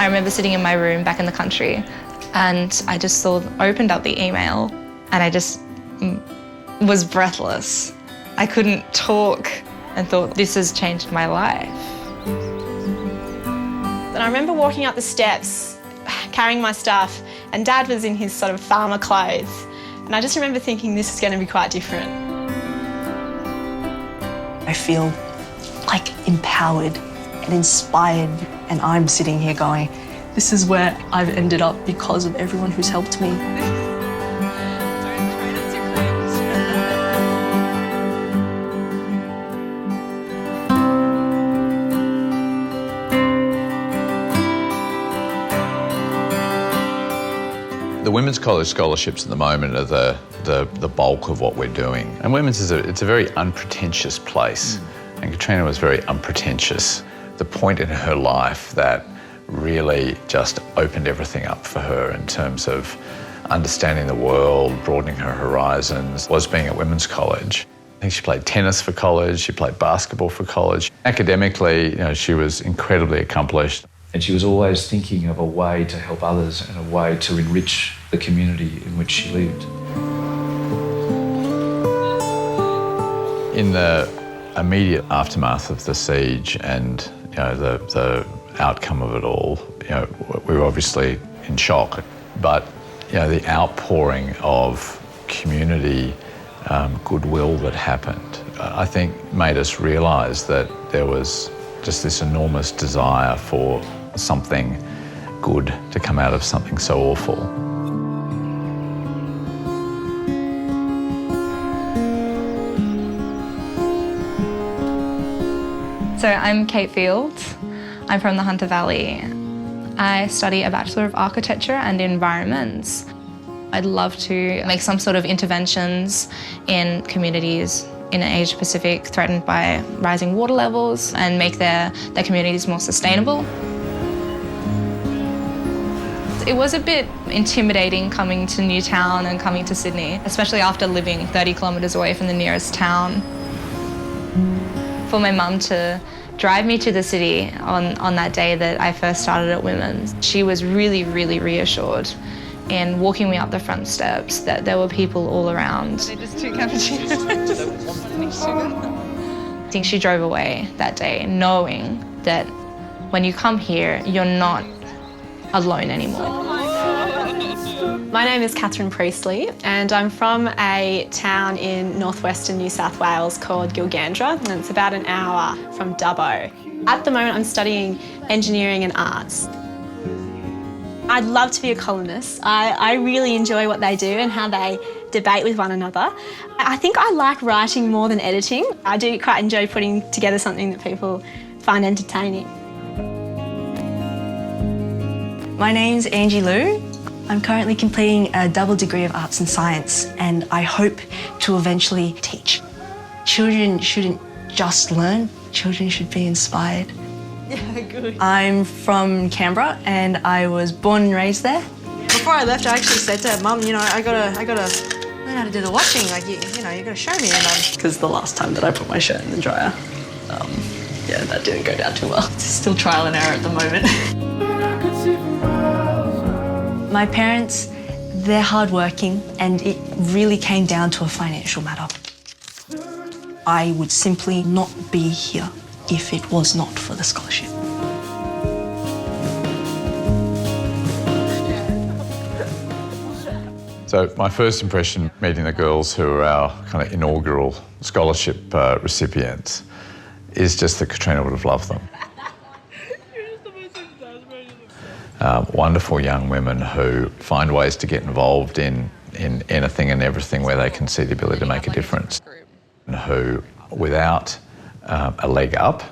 I remember sitting in my room back in the country and I just opened up the email and I just was breathless. I couldn't talk and thought, this has changed my life. And I remember walking up the steps, carrying my stuff, and Dad was in his sort of farmer clothes. And I just remember thinking, this is going to be quite different. I feel like empowered and inspired, and I'm sitting here going, this is where I've ended up because of everyone who's helped me. The Women's College scholarships at the moment are the bulk of what we're doing. And Women's it's a very unpretentious place. And Katrina was very unpretentious. The point in her life that really just opened everything up for her in terms of understanding the world, broadening her horizons, was being at Women's College. I think she played tennis for college, she played basketball for college. Academically, she was incredibly accomplished. And she was always thinking of a way to help others and a way to enrich the community in which she lived. In the immediate aftermath of the siege and the outcome of it all, we were obviously in shock. But the outpouring of community goodwill that happened, I think made us realise that there was just this enormous desire for something good to come out of something so awful. So I'm Kate Fields. I'm from the Hunter Valley. I study a Bachelor of Architecture and Environments. I'd love to make some sort of interventions in communities in Asia Pacific threatened by rising water levels and make their communities more sustainable. It was a bit intimidating coming to Newtown and coming to Sydney, especially after living 30 kilometres away from the nearest town. For my mum to drive me to the city on that day that I first started at Women's, she was really, really reassured in walking me up the front steps that there were people all around. They just two cappuccinos. I think she drove away that day knowing that when you come here, you're not alone anymore. My name is Catherine Priestley and I'm from a town in northwestern New South Wales called Gilgandra, and it's about an hour from Dubbo. At the moment I'm studying engineering and arts. I'd love to be a columnist. I really enjoy what they do and how they debate with one another. I think I like writing more than editing. I do quite enjoy putting together something that people find entertaining. My name's Angie Lou. I'm currently completing a double degree of arts and science, and I hope to eventually teach. Children shouldn't just learn, children should be inspired. Yeah, good. I'm from Canberra and I was born and raised there. Before I left, I actually said to her, Mum, I gotta learn how to do the washing. Like, you gotta show me. Because the last time that I put my shirt in the dryer, yeah, that didn't go down too well. It's still trial and error at the moment. My parents, they're hardworking, and it really came down to a financial matter. I would simply not be here if it was not for the scholarship. So my first impression meeting the girls who are our kind of inaugural scholarship recipients is just that Katrina would have loved them. Wonderful young women who find ways to get involved in anything and everything where they can see the ability to make a difference. And who, without a leg up,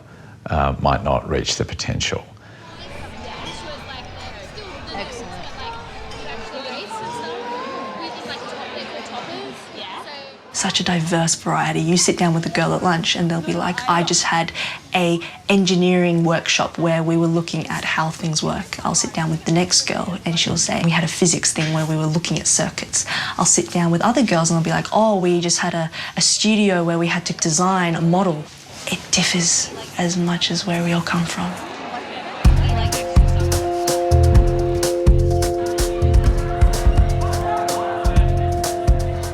might not reach the potential. Such a diverse variety. You sit down with a girl at lunch and they'll be like, I just had an engineering workshop where we were looking at how things work. I'll sit down with the next girl and she'll say, we had a physics thing where we were looking at circuits. I'll sit down with other girls and they'll be like, oh, we just had a studio where we had to design a model. It differs as much as where we all come from.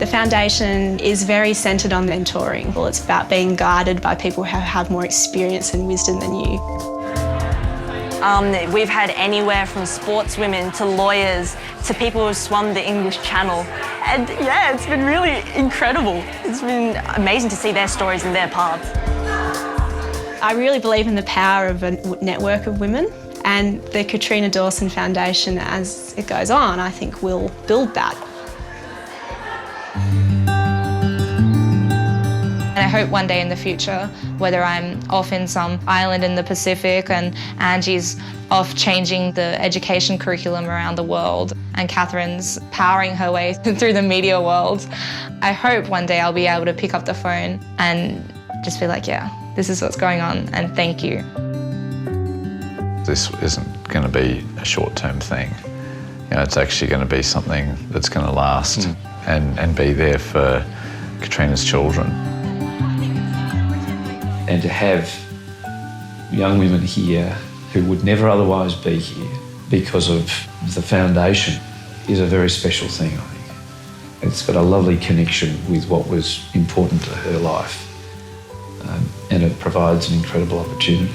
The foundation is very centred on mentoring. Well, it's about being guided by people who have more experience and wisdom than you. We've had anywhere from sportswomen to lawyers to people who've swum the English Channel. And yeah, it's been really incredible. It's been amazing to see their stories and their paths. I really believe in the power of a network of women, and the Katrina Dawson Foundation, as it goes on, I think will build that. And I hope one day in the future, whether I'm off in some island in the Pacific and Angie's off changing the education curriculum around the world and Catherine's powering her way through the media world, I hope one day I'll be able to pick up the phone and just be like, yeah, this is what's going on and thank you. This isn't going to be a short-term thing. You know, it's actually going to be something that's going to last and be there for Katrina's children. And to have young women here who would never otherwise be here because of the foundation is a very special thing, I think. It's got a lovely connection with what was important to her life, and it provides an incredible opportunity.